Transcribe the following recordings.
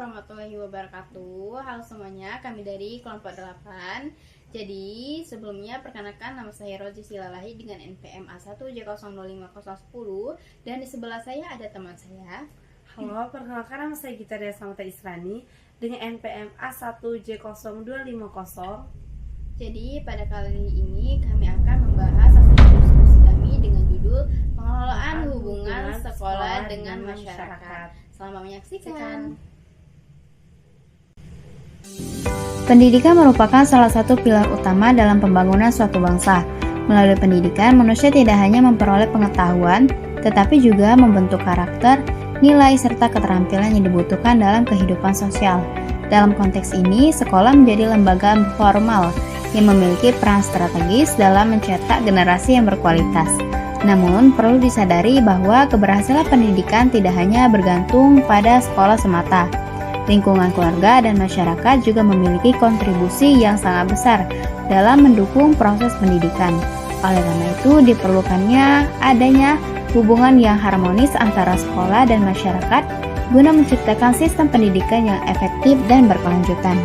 warahmatullahi wabarakatuh. Halo semuanya, kami dari kelompok 8. Jadi sebelumnya perkenalkan, nama saya Rozi Silalahi dengan NPM A1J025010. Dan di sebelah saya ada teman saya. Halo, perkenalkan nama saya Gita Dea Samata Israni dengan NPM A1J0250. Jadi pada kali ini kami akan membahas hasil diskusi kami dengan judul Pengelolaan Hubungan Sekolah dengan Masyarakat. Selamat menyaksikan. Pendidikan merupakan salah satu pilar utama dalam pembangunan suatu bangsa. Melalui pendidikan, manusia tidak hanya memperoleh pengetahuan, tetapi juga membentuk karakter, nilai, serta keterampilan yang dibutuhkan dalam kehidupan sosial. Dalam konteks ini, sekolah menjadi lembaga formal yang memiliki peran strategis dalam mencetak generasi yang berkualitas. Namun, perlu disadari bahwa keberhasilan pendidikan tidak hanya bergantung pada sekolah semata. Lingkungan keluarga dan masyarakat juga memiliki kontribusi yang sangat besar dalam mendukung proses pendidikan. Oleh karena itu, diperlukannya adanya hubungan yang harmonis antara sekolah dan masyarakat guna menciptakan sistem pendidikan yang efektif dan berkelanjutan.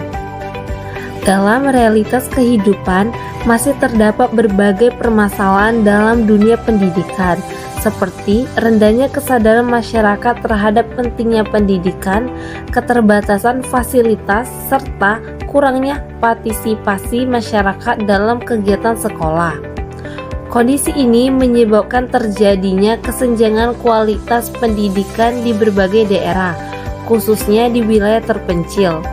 Dalam realitas kehidupan, masih terdapat berbagai permasalahan dalam dunia pendidikan, seperti rendahnya kesadaran masyarakat terhadap pentingnya pendidikan, keterbatasan fasilitas, serta kurangnya partisipasi masyarakat dalam kegiatan sekolah. Kondisi ini menyebabkan terjadinya kesenjangan kualitas pendidikan di berbagai daerah, khususnya di wilayah terpencil.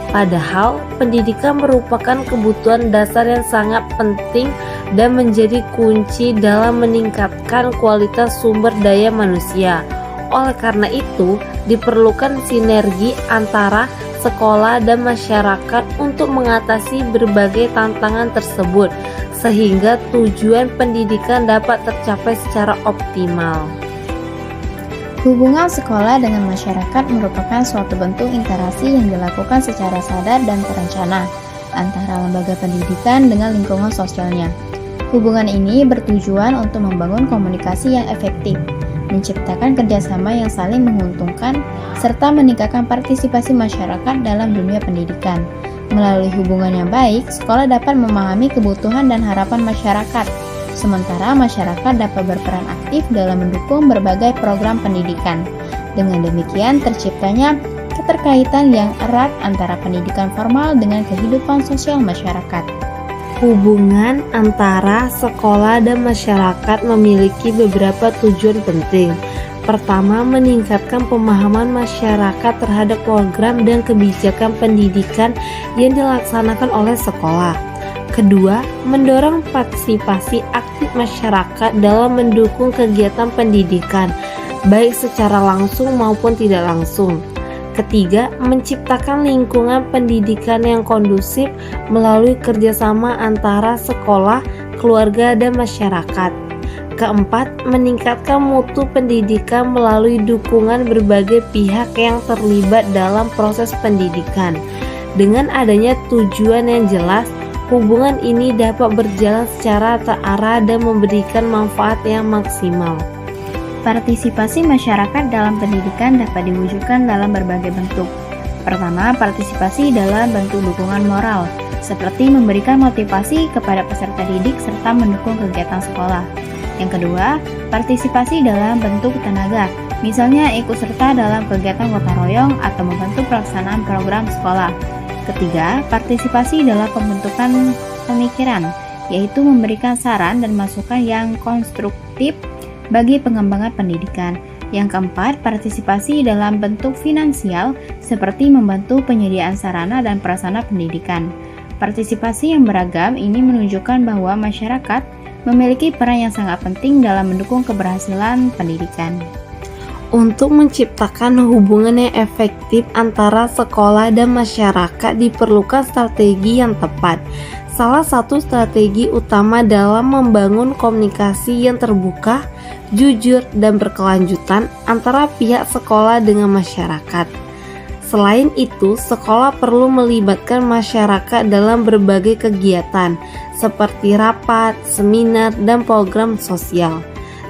Padahal, pendidikan merupakan kebutuhan dasar yang sangat penting dan menjadi kunci dalam meningkatkan kualitas sumber daya manusia. Oleh karena itu, diperlukan sinergi antara sekolah dan masyarakat untuk mengatasi berbagai tantangan tersebut, sehingga tujuan pendidikan dapat tercapai secara optimal. Hubungan sekolah dengan masyarakat merupakan suatu bentuk interaksi yang dilakukan secara sadar dan terencana antara lembaga pendidikan dengan lingkungan sosialnya. Hubungan ini bertujuan untuk membangun komunikasi yang efektif, menciptakan kerjasama yang saling menguntungkan, serta meningkatkan partisipasi masyarakat dalam dunia pendidikan. Melalui hubungan yang baik, sekolah dapat memahami kebutuhan dan harapan masyarakat, sementara masyarakat dapat berperan aktif dalam mendukung berbagai program pendidikan. Dengan demikian, terciptanya keterkaitan yang erat antara pendidikan formal dengan kehidupan sosial masyarakat. Hubungan antara sekolah dan masyarakat memiliki beberapa tujuan penting. Pertama, meningkatkan pemahaman masyarakat terhadap program dan kebijakan pendidikan yang dilaksanakan oleh sekolah. Kedua, mendorong partisipasi aktif masyarakat dalam mendukung kegiatan pendidikan, baik secara langsung maupun tidak langsung. Ketiga, menciptakan lingkungan pendidikan yang kondusif melalui kerjasama antara sekolah, keluarga, dan masyarakat. Keempat, meningkatkan mutu pendidikan melalui dukungan berbagai pihak yang terlibat dalam proses pendidikan. Dengan adanya tujuan yang jelas, hubungan ini dapat berjalan secara terarah dan memberikan manfaat yang maksimal. Partisipasi masyarakat dalam pendidikan dapat diwujudkan dalam berbagai bentuk. Pertama, partisipasi dalam bentuk dukungan moral, seperti memberikan motivasi kepada peserta didik serta mendukung kegiatan sekolah. Yang kedua, partisipasi dalam bentuk tenaga, misalnya ikut serta dalam kegiatan gotong royong atau membantu pelaksanaan program sekolah. Ketiga, partisipasi dalam pembentukan pemikiran, yaitu memberikan saran dan masukan yang konstruktif bagi pengembangan pendidikan. Yang keempat, partisipasi dalam bentuk finansial, seperti membantu penyediaan sarana dan prasarana pendidikan. Partisipasi yang beragam ini menunjukkan bahwa masyarakat memiliki peran yang sangat penting dalam mendukung keberhasilan pendidikan. Untuk menciptakan hubungan yang efektif antara sekolah dan masyarakat diperlukan strategi yang tepat. Salah satu strategi utama dalam membangun komunikasi yang terbuka, jujur, dan berkelanjutan antara pihak sekolah dengan masyarakat. Selain itu, sekolah perlu melibatkan masyarakat dalam berbagai kegiatan seperti rapat, seminar, dan program sosial.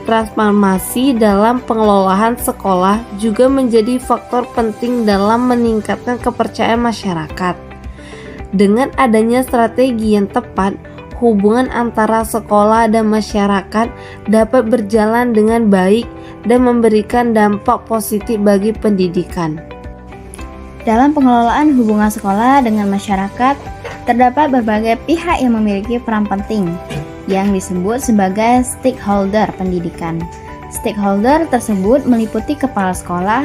transformasi dalam pengelolaan sekolah juga menjadi faktor penting dalam meningkatkan kepercayaan masyarakat. Dengan adanya strategi yang tepat, hubungan antara sekolah dan masyarakat dapat berjalan dengan baik dan memberikan dampak positif bagi pendidikan. Dalam pengelolaan hubungan sekolah dengan masyarakat, terdapat berbagai pihak yang memiliki peran penting yang disebut sebagai stakeholder pendidikan. Stakeholder tersebut meliputi kepala sekolah,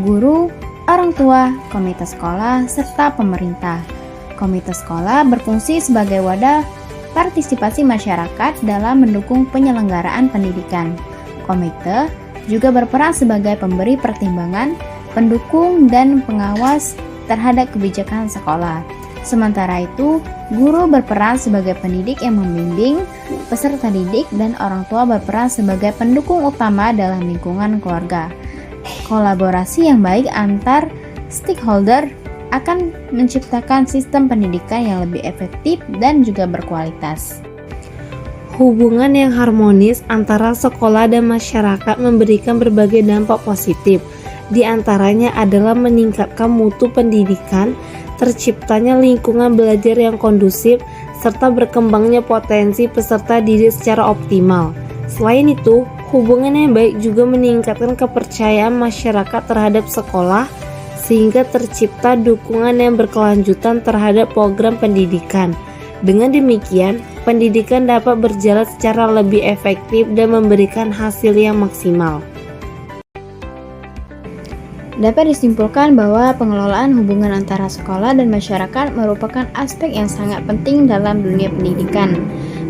guru, orang tua, komite sekolah, serta pemerintah. Komite sekolah berfungsi sebagai wadah partisipasi masyarakat dalam mendukung penyelenggaraan pendidikan. Komite juga berperan sebagai pemberi pertimbangan, pendukung, dan pengawas terhadap kebijakan sekolah. Sementara itu, guru berperan sebagai pendidik yang membimbing, peserta didik, dan orang tua berperan sebagai pendukung utama dalam lingkungan keluarga. Kolaborasi yang baik antar stakeholder akan menciptakan sistem pendidikan yang lebih efektif dan juga berkualitas. Hubungan yang harmonis antara sekolah dan masyarakat memberikan berbagai dampak positif. Di antaranya adalah meningkatkan mutu pendidikan, terciptanya lingkungan belajar yang kondusif, serta berkembangnya potensi peserta didik secara optimal. Selain itu, hubungan yang baik juga meningkatkan kepercayaan masyarakat terhadap sekolah, sehingga tercipta dukungan yang berkelanjutan terhadap program pendidikan. Dengan demikian, pendidikan dapat berjalan secara lebih efektif dan memberikan hasil yang maksimal. Dapat disimpulkan bahwa pengelolaan hubungan antara sekolah dan masyarakat merupakan aspek yang sangat penting dalam dunia pendidikan.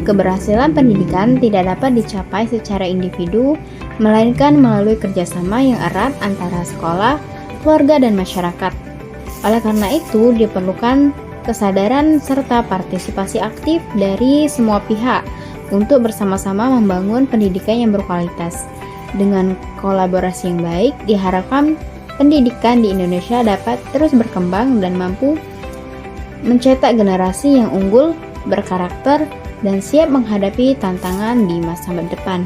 Keberhasilan pendidikan tidak dapat dicapai secara individu, melainkan melalui kerjasama yang erat antara sekolah, keluarga, dan masyarakat. Oleh karena itu, diperlukan kesadaran serta partisipasi aktif dari semua pihak untuk bersama-sama membangun pendidikan yang berkualitas. Dengan kolaborasi yang baik, diharapkan pendidikan di Indonesia dapat terus berkembang dan mampu mencetak generasi yang unggul, berkarakter, dan siap menghadapi tantangan di masa depan.